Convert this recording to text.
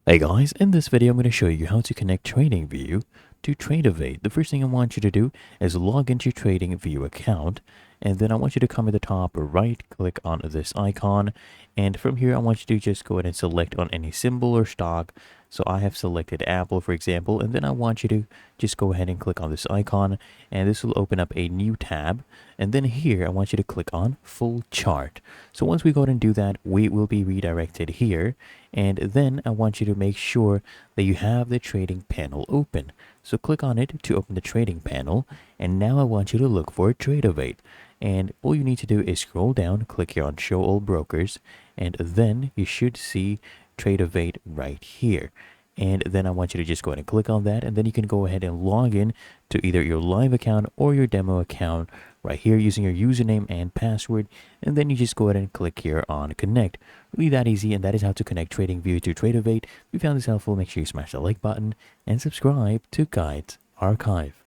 Hey guys, in this video I'm going to show you how to connect TradingView to Tradovate. The first thing I want you to do is log into your TradingView account, and then I want you to come at the top right, click on this icon, and from here I want you to just go ahead and select on any symbol or stock. So I have selected Apple, for example, and then I want you to just go ahead and click on this icon, and this will open up a new tab. And then here I want you to click on Full Chart. So once we go ahead and do that, we will be redirected here. And then I want you to make sure that you have the trading panel open. So click on it to open the trading panel. And now I want you to look for Tradovate. And all you need to do is scroll down, click here on Show All Brokers, and then you should see Tradovate right here. And then I want you to just go ahead and click on that, and then you can go ahead and log in to either your live account or your demo account right here using your username and password. And then you just go ahead and click here on Connect. Really that easy, and that is how to connect TradingView to Tradovate. If you found this helpful, make sure you smash the like button and subscribe to Guides Archive.